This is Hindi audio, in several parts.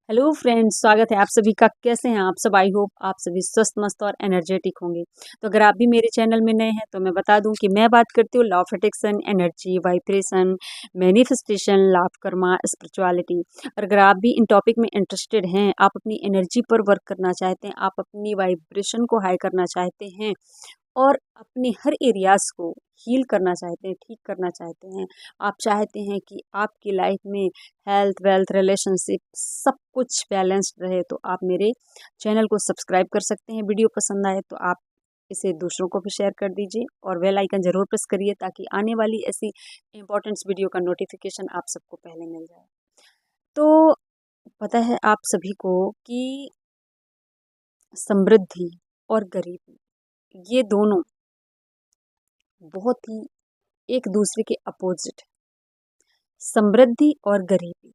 हेलो फ्रेंड्स, स्वागत है आप सभी का। कैसे हैं आप सब? आई होप आप सभी स्वस्थ मस्त और एनर्जेटिक होंगे। तो अगर आप भी मेरे चैनल में नए हैं तो मैं बता दूं कि मैं बात करती हूँ law of attraction, energy, vibration, manifestation, लाभ, कर्मा, स्पिरिचुअलिटी। और अगर आप भी इन टॉपिक में इंटरेस्टेड हैं, आप अपनी एनर्जी पर वर्क करना चाहते हैं, आप अपनी वाइब्रेशन को हाई करना चाहते हैं और अपने हर एरियाज को हील करना चाहते हैं, ठीक करना चाहते हैं, आप चाहते हैं कि आपकी लाइफ में हेल्थ, वेल्थ, रिलेशनशिप सब कुछ बैलेंस्ड रहे, तो आप मेरे चैनल को सब्सक्राइब कर सकते हैं। वीडियो पसंद आए तो आप इसे दूसरों को भी शेयर कर दीजिए और बेल आइकन ज़रूर प्रेस करिए ताकि आने वाली ऐसी इंपॉर्टेंट वीडियो का नोटिफिकेशन आप सबको पहले मिल जाए। तो पता है आप सभी को कि समृद्धि और गरीबी, ये दोनों बहुत ही एक दूसरे के अपोजिट है। समृद्धि और गरीबी,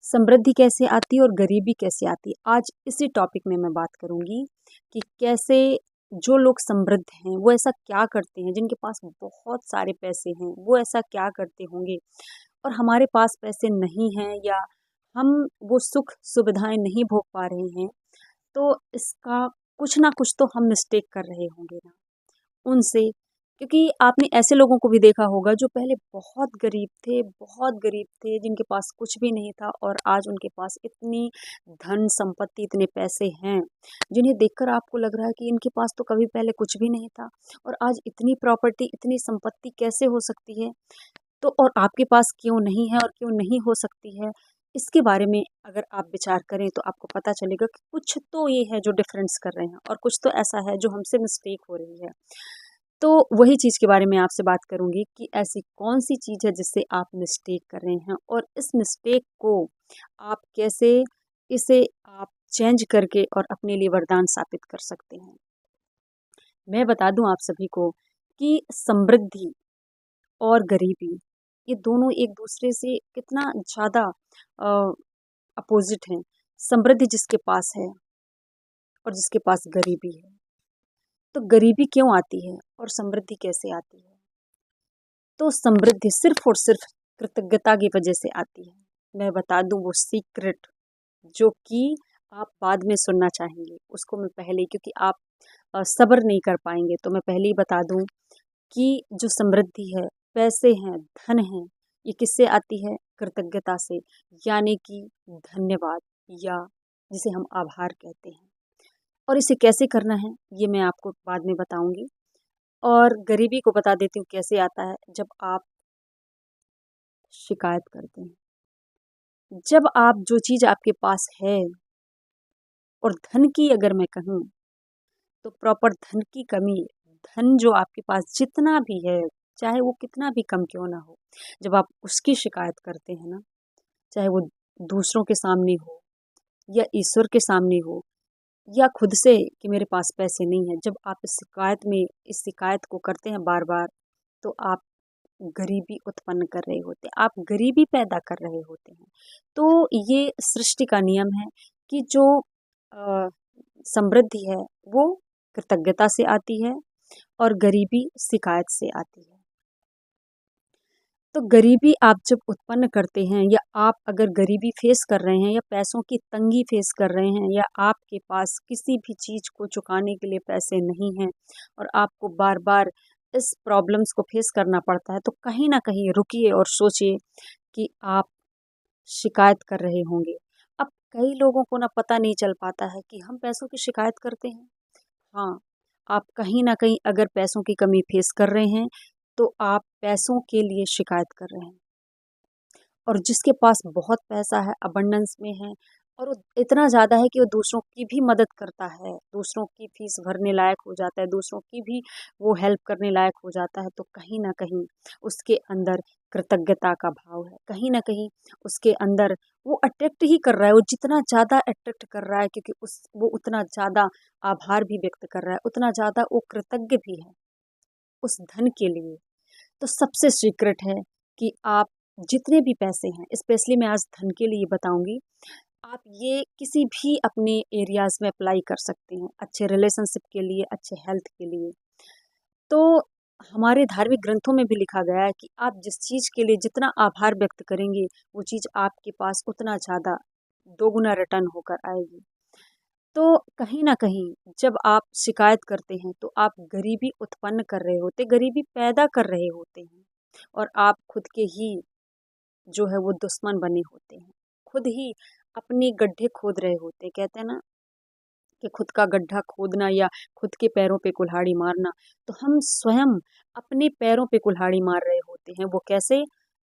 समृद्धि कैसे आती है और गरीबी कैसे आती है, आज इसी टॉपिक में मैं बात करूंगी कि कैसे जो लोग समृद्ध हैं वो ऐसा क्या करते हैं, जिनके पास बहुत सारे पैसे हैं वो ऐसा क्या करते होंगे और हमारे पास पैसे नहीं हैं या हम वो सुख सुविधाएं नहीं भोग पा रहे हैं। तो इसका कुछ ना कुछ तो हम मिस्टेक कर रहे होंगे ना उनसे। क्योंकि आपने ऐसे लोगों को भी देखा होगा जो पहले बहुत गरीब थे, जिनके पास कुछ भी नहीं था और आज उनके पास इतनी धन संपत्ति, इतने पैसे हैं, जिन्हें देखकर आपको लग रहा है कि इनके पास तो कभी पहले कुछ भी नहीं था और आज इतनी प्रॉपर्टी, इतनी संपत्ति कैसे हो सकती है। तो और आपके पास क्यों नहीं है और क्यों नहीं हो सकती है, इसके बारे में अगर आप विचार करें तो आपको पता चलेगा कि कुछ तो ये है जो डिफरेंस कर रहे हैं और कुछ तो ऐसा है जो हमसे मिस्टेक हो रही है। तो वही चीज़ के बारे में आपसे बात करूंगी कि ऐसी कौन सी चीज़ है जिससे आप मिस्टेक कर रहे हैं और इस मिस्टेक को आप कैसे, इसे आप चेंज करके और अपने लिए वरदान साबित कर सकते हैं। मैं बता दूं आप सभी को कि समृद्धि और गरीबी, ये दोनों एक दूसरे से कितना ज़्यादा अपोजिट हैं। समृद्धि जिसके पास है और जिसके पास गरीबी है, तो गरीबी क्यों आती है और समृद्धि कैसे आती है? तो समृद्धि सिर्फ और सिर्फ कृतज्ञता की वजह से आती है। मैं बता दूं वो सीक्रेट जो कि आप बाद में सुनना चाहेंगे, उसको मैं पहले, क्योंकि आप सब्र नहीं कर पाएंगे, तो मैं पहले ही बता दूं कि जो समृद्धि है, पैसे हैं, धन है, ये किससे आती है? कृतज्ञता से, यानी कि धन्यवाद, या जिसे हम आभार कहते हैं। और इसे कैसे करना है ये मैं आपको बाद में बताऊंगी। और गरीबी को बता देती हूँ कैसे आता है। जब आप शिकायत करते हैं, जब आप जो चीज़ आपके पास है, और धन की अगर मैं कहूँ तो प्रॉपर धन की कमी है। धन जो आपके पास जितना भी है, चाहे वो कितना भी कम क्यों ना हो, जब आप उसकी शिकायत करते हैं ना, चाहे वो दूसरों के सामने हो या ईश्वर के सामने हो या खुद से कि मेरे पास पैसे नहीं है, जब आप इस शिकायत को करते हैं बार बार, तो आप गरीबी उत्पन्न कर रहे होते हैं, आप गरीबी पैदा कर रहे होते हैं। तो ये सृष्टि का नियम है कि जो अ, समृद्धि है वो कृतज्ञता से आती है और गरीबी शिकायत से आती है। तो गरीबी आप जब उत्पन्न करते हैं, या आप अगर गरीबी फेस कर रहे हैं या पैसों की तंगी फेस कर रहे हैं, या आपके पास किसी भी चीज़ को चुकाने के लिए पैसे नहीं हैं और आपको बार बार इस प्रॉब्लम्स को फेस करना पड़ता है, तो कहीं ना कहीं रुकिए और सोचिए कि आप शिकायत कर रहे होंगे। अब कई लोगों को ना पता नहीं चल पाता है कि हम पैसों की शिकायत करते हैं। हाँ, आप कहीं न कहीं अगर पैसों की कमी फेस कर रहे हैं, तो आप पैसों के लिए शिकायत कर रहे हैं। और जिसके पास बहुत पैसा है, अबंडेंस में है, और वो इतना ज़्यादा है कि वो दूसरों की भी मदद करता है, दूसरों की फीस भरने लायक हो जाता है, दूसरों की भी वो हेल्प करने लायक हो जाता है, तो कहीं न कहीं उसके अंदर कृतज्ञता का भाव है। कहीं न कहीं उसके अंदर वो अट्रैक्ट ही कर रहा है, वो जितना ज़्यादा अट्रैक्ट कर रहा है, क्योंकि वो उतना ज़्यादा आभार भी व्यक्त कर रहा है, उतना ज़्यादा वो कृतज्ञ भी है उस धन के लिए। तो सबसे सीक्रेट है कि आप जितने भी पैसे हैं, स्पेशली मैं आज धन के लिए बताऊंगी, आप ये किसी भी अपने एरियाज में अप्लाई कर सकते हैं, अच्छे रिलेशनशिप के लिए, अच्छे हेल्थ के लिए। तो हमारे धार्मिक ग्रंथों में भी लिखा गया है कि आप जिस चीज़ के लिए जितना आभार व्यक्त करेंगे, वो चीज़ आपके पास उतना ज़्यादा दोगुना रिटर्न होकर आएगी। तो कहीं न कहीं जब आप शिकायत करते हैं तो आप गरीबी उत्पन्न कर रहे होते, गरीबी पैदा कर रहे होते हैं और आप खुद के ही जो है वो दुश्मन बने होते हैं। खुद ही अपने गड्ढे खोद रहे होते हैं। कहते हैं ना कि खुद का गड्ढा खोदना या खुद के पैरों पे कुल्हाड़ी मारना, तो हम स्वयं अपने पैरों पे कुल्हाड़ी मार रहे होते हैं। वो कैसे?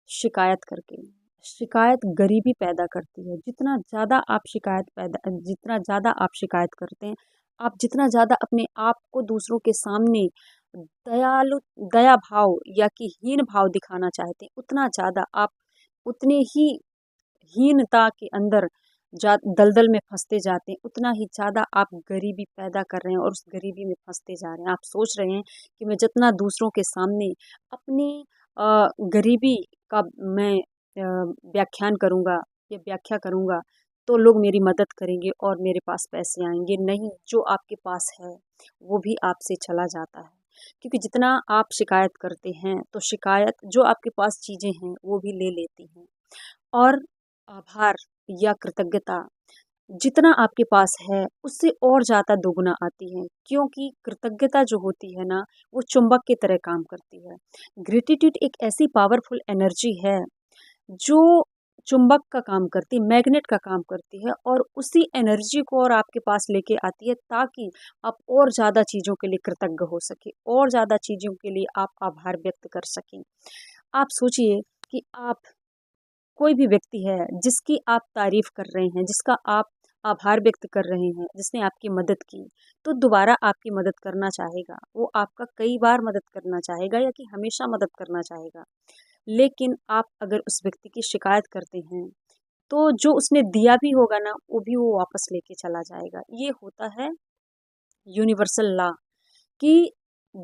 शिकायत करके। शिकायत गरीबी पैदा करती है। जितना ज़्यादा आप शिकायत करते हैं, आप जितना ज़्यादा अपने आप को दूसरों के सामने दयालु दया भाव या कि हीन भाव दिखाना चाहते हैं, उतना ज़्यादा आप उतने ही हीनता के अंदर दलदल में फंसते जाते हैं, उतना ही ज़्यादा आप गरीबी पैदा कर रहे हैं और उस गरीबी में फंसते जा रहे हैं। आप सोच रहे हैं कि मैं जितना दूसरों के सामने अपनी गरीबी का मैं व्याख्यान करूँगा या व्याख्या करूँगा, तो लोग मेरी मदद करेंगे और मेरे पास पैसे आएँगे। नहीं, जो आपके पास है, वो भी आपसे चला जाता है। क्योंकि जितना आप शिकायत करते हैं, तो शिकायत जो आपके पास चीज़ें हैं, वो भी ले लेती हैं। और आभार या कृतज्ञता जितना आपके पास है उससे और ज़्यादा दोगुना आती है, क्योंकि कृतज्ञता जो होती है ना, वो चुंबक की तरह काम करती है। ग्रेटिट्यूड एक ऐसी पावरफुल एनर्जी है जो चुंबक का काम करती है, मैग्नेट का काम करती है और उसी एनर्जी को और आपके पास लेके आती है ताकि आप और ज़्यादा चीज़ों के लिए कृतज्ञ हो सके, और ज़्यादा चीज़ों के लिए आप आभार व्यक्त कर सकें। आप सोचिए कि आप कोई भी व्यक्ति है जिसकी आप तारीफ कर रहे हैं, जिसका आप आभार व्यक्त कर रहे हैं, जिसने आपकी मदद की, तो दोबारा आपकी मदद करना चाहेगा। वो आपका कई बार मदद करना चाहेगा या कि हमेशा मदद करना चाहेगा। लेकिन आप अगर उस व्यक्ति की शिकायत करते हैं, तो जो उसने दिया भी होगा ना, वो भी वो वापस लेके चला जाएगा। ये होता है यूनिवर्सल लॉ कि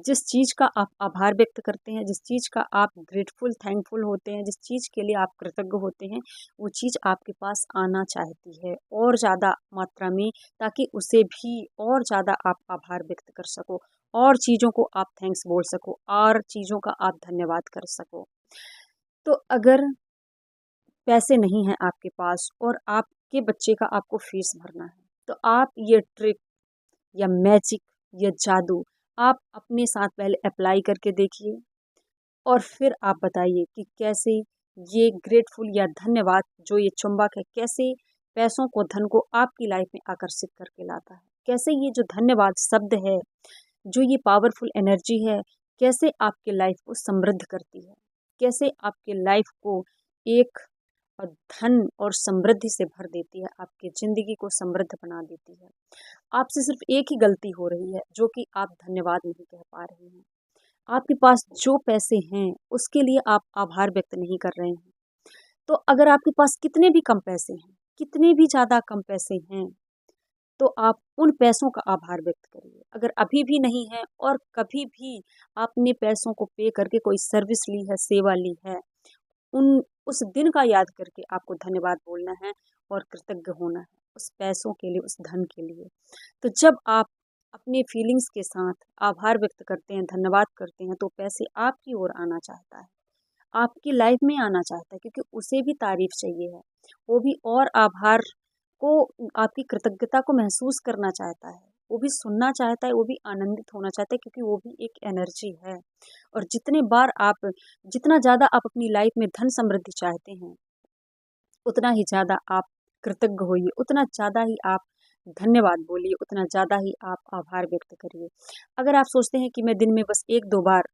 जिस चीज़ का आप आभार व्यक्त करते हैं, जिस चीज़ का आप ग्रेटफुल, थैंकफुल होते हैं, जिस चीज़ के लिए आप कृतज्ञ होते हैं, वो चीज़ आपके पास आना चाहती है और ज़्यादा मात्रा में, ताकि उसे भी और ज़्यादा आप आभार व्यक्त कर सको और चीज़ों को आप थैंक्स बोल सको और चीज़ों का आप धन्यवाद कर सको। तो अगर पैसे नहीं हैं आपके पास और आपके बच्चे का आपको फीस भरना है, तो आप ये ट्रिक या मैजिक या जादू आप अपने साथ पहले अप्लाई करके देखिए और फिर आप बताइए कि कैसे ये ग्रेटफुल या धन्यवाद जो ये चुंबक है, कैसे पैसों को, धन को आपकी लाइफ में आकर्षित करके लाता है। कैसे ये जो धन्यवाद शब्द है, जो ये पावरफुल एनर्जी है, कैसे आपके लाइफ को समृद्ध करती है, कैसे आपके लाइफ को एक धन और समृद्धि से भर देती है, आपकी ज़िंदगी को समृद्ध बना देती है। आपसे सिर्फ एक ही गलती हो रही है, जो कि आप धन्यवाद नहीं कह पा रहे हैं। आपके पास जो पैसे हैं, उसके लिए आप आभार व्यक्त नहीं कर रहे हैं। तो अगर आपके पास कितने भी कम पैसे हैं, कितने भी ज़्यादा कम पैसे हैं, तो आप उन पैसों का आभार व्यक्त करिए। अगर अभी भी नहीं है और कभी भी आपने पैसों को पे करके कोई सर्विस ली है, सेवा ली है, उन उस दिन का याद करके आपको धन्यवाद बोलना है और कृतज्ञ होना है उस पैसों के लिए, उस धन के लिए। तो जब आप अपने फीलिंग्स के साथ आभार व्यक्त करते हैं, धन्यवाद करते हैं, तो पैसे आपकी ओर आना चाहता है, आपकी लाइफ में आना चाहता है, क्योंकि उसे भी तारीफ चाहिए है। वो भी और आभार को, आपकी कृतज्ञता को महसूस करना चाहता है। वो भी सुनना चाहता है, वो भी आनंदित होना चाहता है, क्योंकि वो भी एक एनर्जी है। और जितना ज़्यादा आप अपनी लाइफ में धन समृद्धि चाहते हैं, उतना ही ज़्यादा आप कृतज्ञ होइए, उतना ज़्यादा ही आप धन्यवाद बोलिए, उतना ज़्यादा ही आप आभार व्यक्त करिए। अगर आप सोचते हैं कि मैं दिन में बस 1-2 बार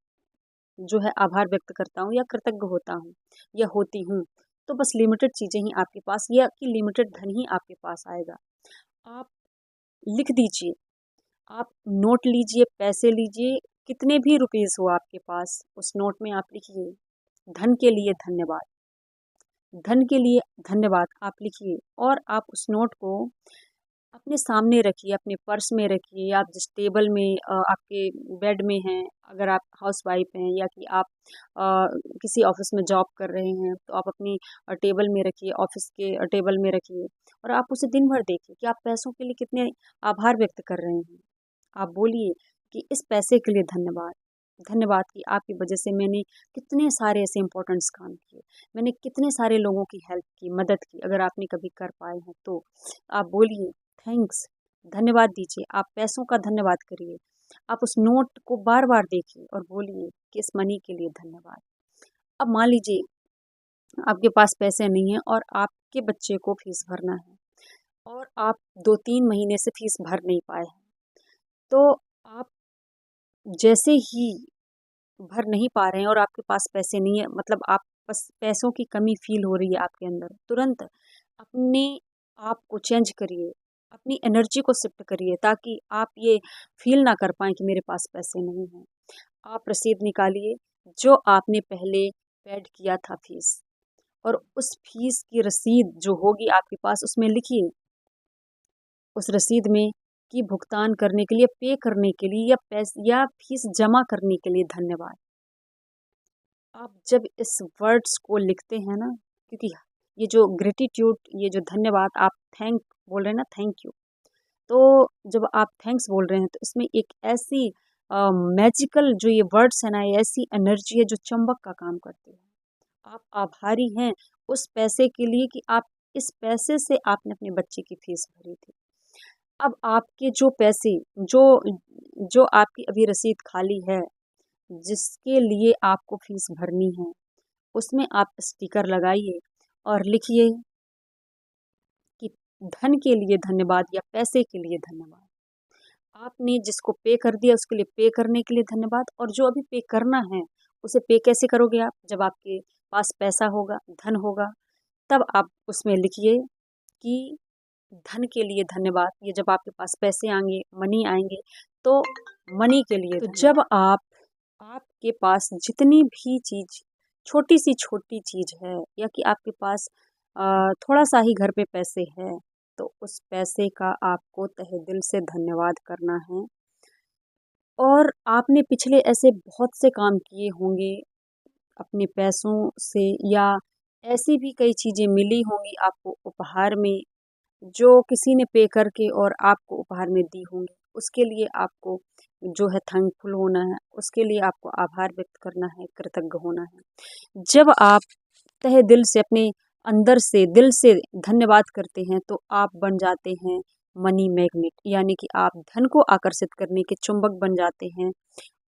जो है आभार व्यक्त करता हूँ या कृतज्ञ होता हूँ या होती हूँ, तो बस लिमिटेड चीज़ें ही आपके पास या कि लिमिटेड धन ही आपके पास आएगा। आप लिख दीजिए, आप नोट लीजिए, पैसे लीजिए, कितने भी रुपीज़ हो आपके पास, उस नोट में आप लिखिए, धन के लिए धन्यवाद। धन के लिए धन्यवाद आप लिखिए और आप उस नोट को अपने सामने रखिए, अपने पर्स में रखिए, या आप जिस टेबल में आपके बेड में हैं, अगर आप हाउसवाइफ हैं या कि आप किसी ऑफिस में जॉब कर रहे हैं, तो आप अपनी टेबल में रखिए, ऑफिस के टेबल में रखिए और आप उसे दिन भर देखिए कि आप पैसों के लिए कितने आभार व्यक्त कर रहे हैं। आप बोलिए कि इस पैसे के लिए धन्यवाद, धन्यवाद कि आपकी वजह से मैंने कितने सारे ऐसे इम्पोर्टेंट्स काम किए, मैंने कितने सारे लोगों की हेल्प की, मदद की। अगर आपने कभी कर पाए हैं तो आप बोलिए थैंक्स, धन्यवाद दीजिए। आप पैसों का धन्यवाद करिए, आप उस नोट को बार बार देखिए और बोलिए कि इस मनी के लिए धन्यवाद। अब मान लीजिए आपके पास पैसे नहीं हैं और आपके बच्चे को फीस भरना है और आप 2-3 महीने से फीस भर नहीं पाए हैं, तो आप जैसे ही भर नहीं पा रहे हैं और आपके पास पैसे नहीं है, मतलब आप बस पैसों की कमी फील हो रही है आपके अंदर, तुरंत अपने आप को चेंज करिए, अपनी एनर्जी को शिफ्ट करिए ताकि आप ये फील ना कर पाए कि मेरे पास पैसे नहीं हैं। आप रसीद निकालिए जो आपने पहले पेड किया था फीस, और उस फीस की रसीद जो होगी आपके पास उसमें लिखिए उस रसीद में कि भुगतान करने के लिए, पे करने के लिए या फीस जमा करने के लिए धन्यवाद। आप जब इस वर्ड्स को लिखते हैं ना, क्योंकि ये जो ग्रेटिट्यूड, ये जो धन्यवाद आप थैंक बोल रहे हैं ना, थैंक यू, तो जब आप थैंक्स बोल रहे हैं तो इसमें एक ऐसी मैजिकल जो ये वर्ड्स है ना, ये ऐसी एनर्जी है जो चुंबक का काम करती है। आप आभारी हैं उस पैसे के लिए कि आप इस पैसे से आपने अपने बच्चे की फीस भरी थी। अब आपके जो पैसे, जो जो आपकी अभी रसीद खाली है, जिसके लिए आपको फीस भरनी है, उसमें आप स्टिकर लगाइए और लिखिए कि धन के लिए धन्यवाद या पैसे के लिए धन्यवाद। आपने जिसको पे कर दिया उसके लिए पे करने के लिए धन्यवाद, और जो अभी पे करना है उसे पे कैसे करोगे आप? जब आपके पास पैसा होगा, धन होगा, तब आप उसमें लिखिए कि धन के लिए धन्यवाद। ये जब आपके पास पैसे आएंगे, मनी आएंगे, तो मनी के लिए तो जब आपके पास जितनी भी चीज, छोटी चीज है, या कि आपके पास थोड़ा सा ही घर पे पैसे है, तो उस पैसे का आपको तहे दिल से धन्यवाद करना है। और आपने पिछले ऐसे बहुत से काम किए होंगे अपने पैसों से, या ऐसी भी कई चीज़ें मिली होंगी आपको उपहार में, जो किसी ने पे करके और आपको उपहार में दी होंगी। उसके लिए आपको जो है थैंकफुल होना है, उसके लिए आपको आभार व्यक्त करना है, कृतज्ञ होना है। जब आप तहे दिल से, अपने अंदर से, दिल से धन्यवाद करते हैं, तो आप बन जाते हैं मनी मैग्नेट, यानी कि आप धन को आकर्षित करने के चुंबक बन जाते हैं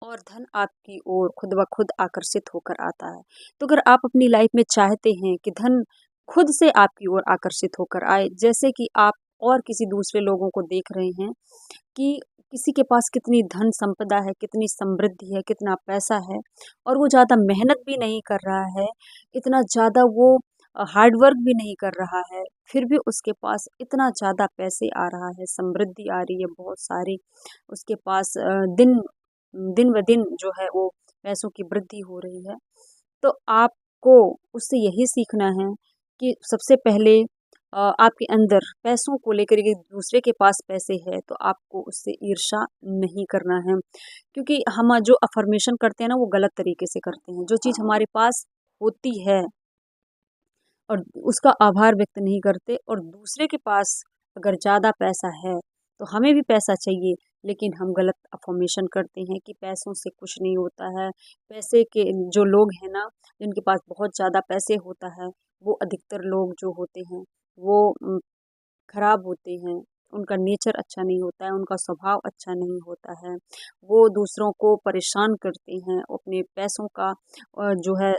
और धन आपकी ओर खुद ब खुद आकर्षित होकर आता है। तो अगर आप अपनी लाइफ में चाहते हैं कि धन खुद से आपकी ओर आकर्षित होकर आए, जैसे कि आप और किसी दूसरे लोगों को देख रहे हैं कि किसी के पास कितनी धन संपदा है, कितनी समृद्धि है, कितना पैसा है, और वो ज़्यादा मेहनत भी नहीं कर रहा है, इतना ज़्यादा वो हार्ड वर्क भी नहीं कर रहा है, फिर भी उसके पास इतना ज़्यादा पैसे आ रहा है, समृद्धि आ रही है बहुत सारी, उसके पास दिन दिन ब दिन जो है वो पैसों की वृद्धि हो रही है। तो आपको उससे यही सीखना है कि सबसे पहले आपके अंदर पैसों को लेकर, यदि दूसरे के पास पैसे है तो आपको उससे ईर्ष्या नहीं करना है, क्योंकि हम जो अफर्मेशन करते हैं ना, वो गलत तरीके से करते हैं। जो चीज़ हमारे पास होती है और उसका आभार व्यक्त नहीं करते, और दूसरे के पास अगर ज़्यादा पैसा है तो हमें भी पैसा चाहिए, लेकिन हम गलत अफर्मेशन करते हैं कि पैसों से कुछ नहीं होता है। पैसे के जो लोग हैं ना, जिनके पास बहुत ज़्यादा पैसे होता है, वो अधिकतर लोग जो होते हैं वो खराब होते हैं, उनका नेचर अच्छा नहीं होता है, उनका स्वभाव अच्छा नहीं होता है, वो दूसरों को परेशान करते हैं, अपने पैसों का जो है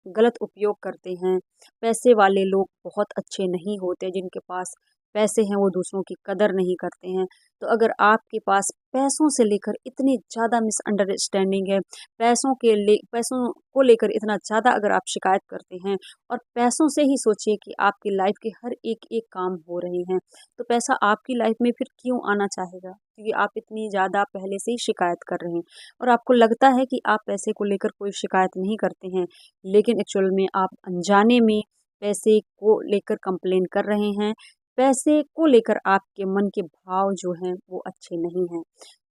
गलत उपयोग करते हैं। पैसे वाले लोग बहुत अच्छे नहीं होते, जिनके पास पैसे हैं वो दूसरों की कदर नहीं करते हैं। तो अगर आपके पास पैसों से लेकर इतनी ज़्यादा मिसअंडरस्टैंडिंग है, पैसों को लेकर इतना ज़्यादा अगर आप शिकायत करते हैं, और पैसों से ही सोचिए कि आपकी लाइफ के हर एक काम हो रहे हैं, तो पैसा आपकी लाइफ में फिर क्यों आना चाहेगा? क्योंकि आप इतनी ज़्यादा पहले से ही शिकायत कर रहे हैं, और आपको लगता है कि आप पैसे को लेकर कोई शिकायत नहीं करते हैं, लेकिन एक्चुअल में आप अनजाने में पैसे को लेकर कंप्लेन कर रहे हैं। पैसे को लेकर आपके मन के भाव जो हैं वो अच्छे नहीं हैं।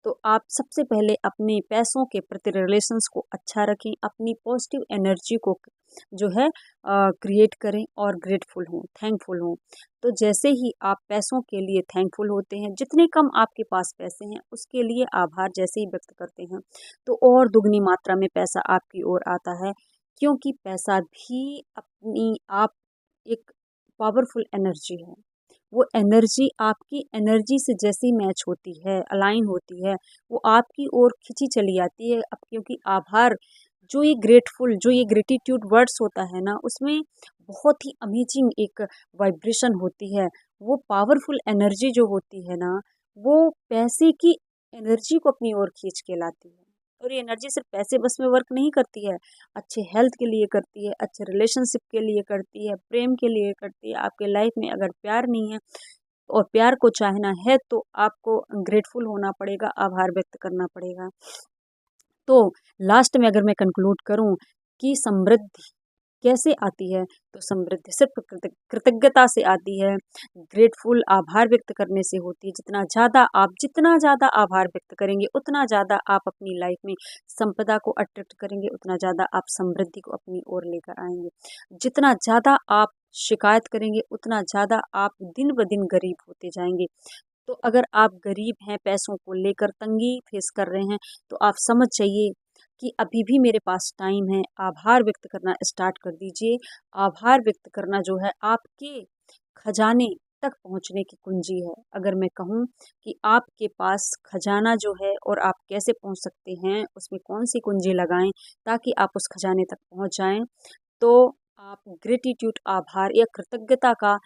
तो आप सबसे पहले अपने पैसों के प्रति रिलेशंस को अच्छा रखें, अपनी पॉजिटिव एनर्जी को जो है क्रिएट करें और ग्रेटफुल हों, थैंकफुल हों। तो जैसे ही आप पैसों के लिए थैंकफुल होते हैं, जितने कम आपके पास पैसे हैं उसके लिए आभार जैसे ही व्यक्त करते हैं, तो और दुगनी मात्रा में पैसा आपकी ओर आता है। क्योंकि पैसा भी अपनी आप एक पावरफुल एनर्जी है। वो एनर्जी आपकी एनर्जी से जैसी मैच होती है, अलाइन होती है, वो आपकी ओर खिंची चली आती है। अब क्योंकि आभार जो ये ग्रेटफुल, जो ये ग्रेटिट्यूड वर्ड्स होता है ना, उसमें बहुत ही अमेजिंग एक वाइब्रेशन होती है। वो पावरफुल एनर्जी जो होती है ना, वो पैसे की एनर्जी को अपनी ओर खींच के लाती है। और ये एनर्जी सिर्फ पैसे बस में वर्क नहीं करती है, अच्छे हेल्थ के लिए करती है, अच्छे रिलेशनशिप के लिए करती है, प्रेम के लिए करती है। आपके लाइफ में अगर प्यार नहीं है और प्यार को चाहना है तो आपको ग्रेटफुल होना पड़ेगा, आभार व्यक्त करना पड़ेगा। तो लास्ट में अगर मैं कंक्लूड करूं कि समृद्धि कैसे आती है, तो समृद्धि सिर्फ कृतज्ञता से आती है, ग्रेटफुल आभार व्यक्त करने से होती है। जितना ज़्यादा आभार व्यक्त करेंगे, उतना ज़्यादा आप अपनी लाइफ में संपदा को अट्रैक्ट करेंगे, उतना ज़्यादा आप समृद्धि को अपनी ओर लेकर आएंगे। जितना ज़्यादा आप शिकायत करेंगे, उतना ज़्यादा आप दिन ब दिन गरीब होते जाएंगे। तो अगर आप गरीब हैं, पैसों को लेकर तंगी फेस कर रहे हैं, तो आप समझ जाइए कि अभी भी मेरे पास टाइम है। आभार व्यक्त करना स्टार्ट कर दीजिए। आभार व्यक्त करना जो है आपके खजाने तक पहुंचने की कुंजी है। अगर मैं कहूं कि आपके पास खजाना जो है और आप कैसे पहुंच सकते हैं, उसमें कौन सी कुंजी लगाएं ताकि आप उस खजाने तक पहुंच जाएं, तो आप ग्रेटिट्यूड, आभार या कृतज्ञता का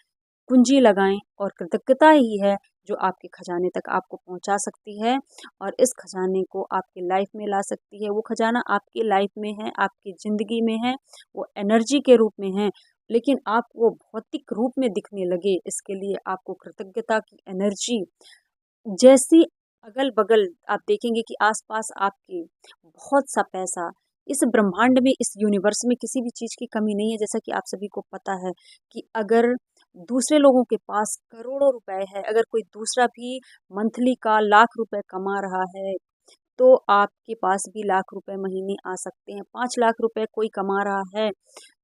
कुंजी लगाएं। और कृतज्ञता ही है जो आपके खजाने तक आपको पहुंचा सकती है और इस खजाने को आपकी लाइफ में ला सकती है। वो खजाना आपकी लाइफ में है, आपकी ज़िंदगी में है, वो एनर्जी के रूप में है, लेकिन आप वो भौतिक रूप में दिखने लगे, इसके लिए आपको कृतज्ञता की एनर्जी जैसी अगल-बगल आप देखेंगे कि आस-पास आपके बहुत सा पैसा, इस ब्रह्मांड में, इस यूनिवर्स में किसी भी चीज़ की कमी नहीं है। जैसा कि आप सभी को पता है कि अगर दूसरे लोगों के पास करोड़ों रुपए है, अगर कोई दूसरा भी मंथली का लाख रुपए कमा रहा है, तो आपके पास भी लाख रुपए महीने आ सकते हैं। 5 लाख रुपए कोई कमा रहा है,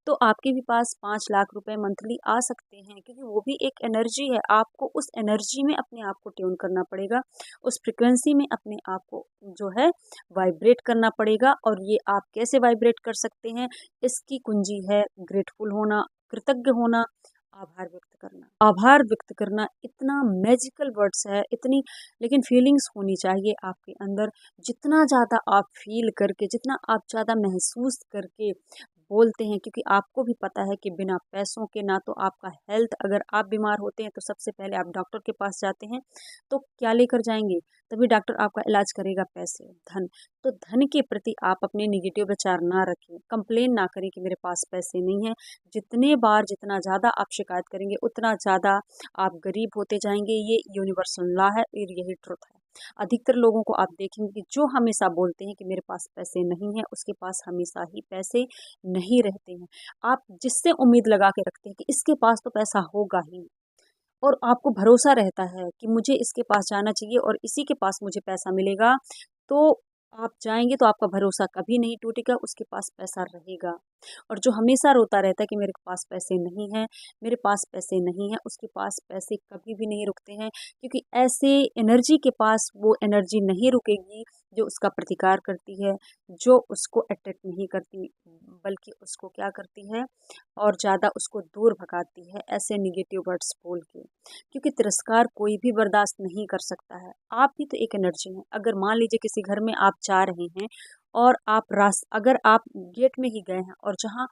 तो आपके भी पास 5 लाख रुपए मंथली आ सकते हैं, क्योंकि वो भी एक एनर्जी है। आपको उस एनर्जी में अपने आप को ट्यून करना पड़ेगा, उस फ्रिक्वेंसी में अपने आप को जो है वाइब्रेट करना पड़ेगा। और ये आप कैसे वाइब्रेट कर सकते हैं, इसकी कुंजी है ग्रेटफुल होना, कृतज्ञ होना, आभार व्यक्त करना। आभार व्यक्त करना इतना मैजिकल वर्ड्स है, इतनी लेकिन फीलिंग्स होनी चाहिए आपके अंदर। जितना ज़्यादा आप फील करके, जितना आप ज़्यादा महसूस करके बोलते हैं, क्योंकि आपको भी पता है कि बिना पैसों के ना तो आपका हेल्थ, अगर आप बीमार होते हैं तो सबसे पहले आप डॉक्टर के पास जाते हैं, तो क्या लेकर जाएंगे? तभी डॉक्टर आपका इलाज करेगा, पैसे, धन। तो धन के प्रति आप अपने निगेटिव विचार ना रखें, कंप्लेन ना करें कि मेरे पास पैसे नहीं है। जितने बार, जितना ज़्यादा आप शिकायत करेंगे, उतना ज़्यादा आप गरीब होते जाएंगे। ये यूनिवर्सल लॉ है और यही ट्रुथ है। अधिकतर लोगों को आप देखेंगे कि जो हमेशा बोलते हैं कि मेरे पास पैसे नहीं है, उसके पास हमेशा ही पैसे नहीं रहते हैं। आप जिससे उम्मीद लगा के रखते हैं कि इसके पास तो पैसा होगा ही, और आपको भरोसा रहता है कि मुझे इसके पास जाना चाहिए और इसी के पास मुझे पैसा मिलेगा, तो आप जाएँगे तो आपका भरोसा कभी नहीं टूटेगा, उसके पास पैसा रहेगा। और जो हमेशा रोता रहता है कि मेरे पास पैसे नहीं हैं, मेरे पास पैसे नहीं हैं, उसके पास पैसे कभी भी नहीं रुकते हैं, क्योंकि ऐसे एनर्जी के पास वो एनर्जी नहीं रुकेगी जो उसका प्रतिकार करती है, जो उसको अट्रैक्ट नहीं करती, बल्कि उसको क्या करती है और ज़्यादा उसको दूर भगाती है ऐसे नेगेटिव वर्ड्स बोल के। क्योंकि तिरस्कार कोई भी बर्दाश्त नहीं कर सकता है। आप भी तो एक एनर्जी हैं। अगर मान लीजिए किसी घर में आप जा रहे हैं और अगर आप गेट में ही गए हैं और जहाँ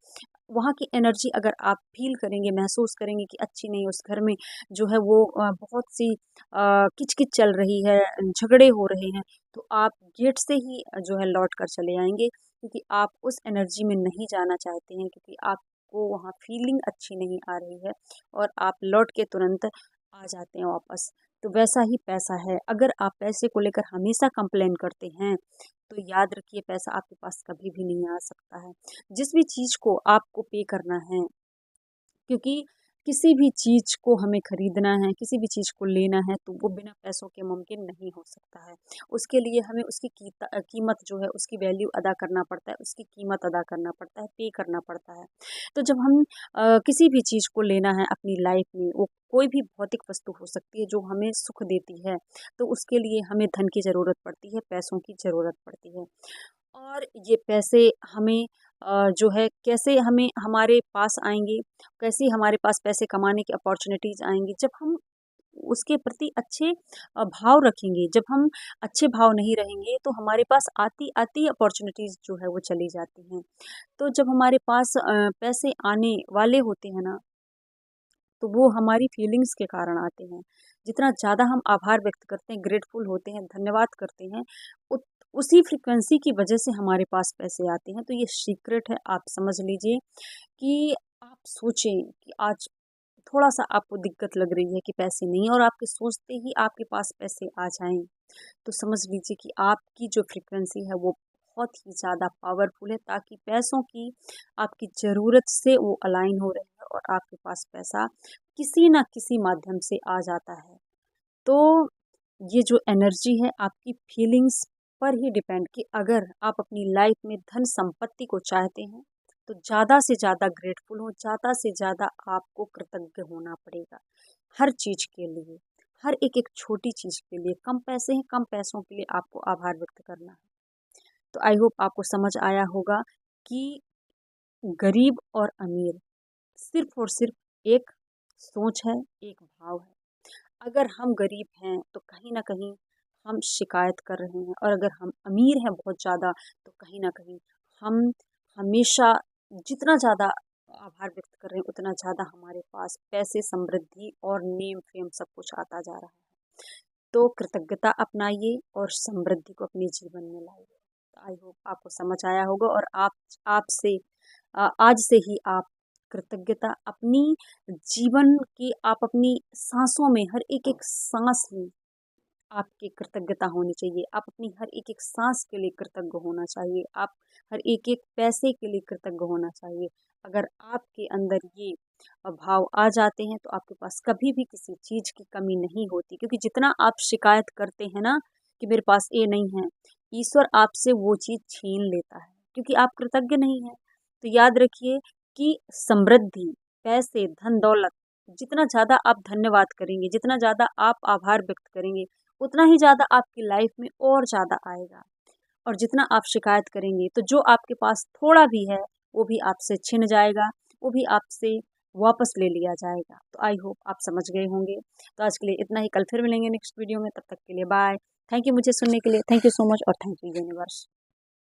वहाँ की एनर्जी अगर आप फ़ील करेंगे, महसूस करेंगे कि अच्छी नहीं है, उस घर में जो है वो बहुत सी किच-किच चल रही है, झगड़े हो रहे हैं, तो आप गेट से ही जो है लौट कर चले आएँगे, क्योंकि आप उस एनर्जी में नहीं जाना चाहते हैं, क्योंकि आपको वहाँ फीलिंग अच्छी नहीं आ रही है और आप लौट के तुरंत आ जाते हैं वापस। तो वैसा ही पैसा है, अगर आप पैसे को लेकर हमेशा कंप्लेन करते हैं, तो याद रखिए पैसा आपके पास कभी भी नहीं आ सकता है। जिस भी चीज़ को आपको पे करना है, क्योंकि किसी भी चीज़ को हमें खरीदना है, किसी भी चीज़ को लेना है तो वो बिना पैसों के मुमकिन नहीं हो सकता है। उसके लिए हमें उसकी कीमत जो है उसकी वैल्यू अदा करना पड़ता है, उसकी कीमत अदा करना पड़ता है, पे करना पड़ता है। तो जब हम किसी भी चीज़ को लेना है अपनी लाइफ में, वो कोई भी भौतिक वस्तु हो सकती है जो हमें सुख देती है, तो उसके लिए हमें धन की ज़रूरत पड़ती है, पैसों की ज़रूरत पड़ती है। और ये पैसे हमें जो है कैसे हमें हमारे पास आएँगे, कैसे हमारे पास पैसे कमाने की अपॉर्च्युनिटीज़ आएँगी, जब हम उसके प्रति अच्छे भाव रखेंगे। जब हम अच्छे भाव नहीं रहेंगे तो हमारे पास आती-आती अपॉर्च्युनिटीज़ जो है वो चली जाती हैं। तो जब हमारे पास पैसे आने वाले होते हैं ना, तो वो हमारी फीलिंग्स के कारण आते हैं। जितना ज़्यादा हम आभार व्यक्त करते हैं, ग्रेटफुल होते हैं, धन्यवाद करते हैं, उत उसी फ्रीक्वेंसी की वजह से हमारे पास पैसे आते हैं। तो ये सीक्रेट है, आप समझ लीजिए कि आप सोचें कि आज थोड़ा-सा आपको दिक्कत लग रही है कि पैसे नहीं है और आपके सोचते ही आपके पास पैसे आ जाएँ, तो समझ लीजिए कि आपकी जो फ्रीक्वेंसी है वो बहुत ही ज़्यादा पावरफुल है, ताकि पैसों की आपकी ज़रूरत से वो अलाइन हो रहे हैं और आपके पास पैसा किसी न किसी माध्यम से आ जाता है। तो ये जो एनर्जी है आपकी फीलिंग्स पर ही डिपेंड कि अगर आप अपनी लाइफ में धन संपत्ति को चाहते हैं, तो ज़्यादा से ज़्यादा ग्रेटफुल हो, ज़्यादा से ज़्यादा आपको कृतज्ञ होना पड़ेगा। हर चीज़ के लिए, हर एक-एक छोटी चीज़ के लिए, कम पैसे हैं, कम पैसों के लिए आपको आभार व्यक्त करना है। तो आई होप आपको समझ आया होगा कि गरीब और अमीर सिर्फ़ और सिर्फ़ एक सोच है, एक भाव है। अगर हम गरीब हैं तो कहीं न कहीं हम शिकायत कर रहे हैं, और अगर हम अमीर हैं बहुत ज़्यादा तो कहीं न कहीं हम हमेशा जितना ज़्यादा आभार व्यक्त कर रहे हैं उतना ज़्यादा हमारे पास पैसे, समृद्धि और नेम-फेम सब कुछ आता जा रहा है। तो कृतज्ञता अपनाइए और समृद्धि को अपने जीवन में लाइए। आई होप आपको समझ आया होगा और आपसे आज से ही आप कृतज्ञता अपनी जीवन की, आप अपनी साँसों में हर एक-एक साँस में आपकी कृतज्ञता होनी चाहिए। आप अपनी हर एक-एक साँस के लिए कृतज्ञ होना चाहिए। आप हर एक-एक पैसे के लिए कृतज्ञ होना चाहिए। अगर आपके अंदर ये भाव आ जाते हैं तो आपके पास कभी भी किसी चीज़ की कमी नहीं होती, क्योंकि जितना आप शिकायत करते हैं ना कि मेरे पास ये नहीं है, ईश्वर आपसे वो चीज़ छीन लेता है, क्योंकि आप कृतज्ञ नहीं हैं। तो याद रखिए कि समृद्धि, पैसे, धन-दौलत, जितना ज़्यादा आप धन्यवाद करेंगे, जितना ज़्यादा आप आभार व्यक्त करेंगे, उतना ही ज़्यादा आपकी लाइफ में और ज़्यादा आएगा। और जितना आप शिकायत करेंगे तो जो आपके पास थोड़ा भी है वो भी आपसे छिन जाएगा, वो भी आपसे वापस ले लिया जाएगा। तो आई होप आप समझ गए होंगे। तो आज के लिए इतना ही, कल फिर मिलेंगे नेक्स्ट वीडियो में, तब तक के लिए बाय। थैंक यू मुझे सुनने के लिए, थैंक यू सो मच और थैंक यू यूनिवर्स।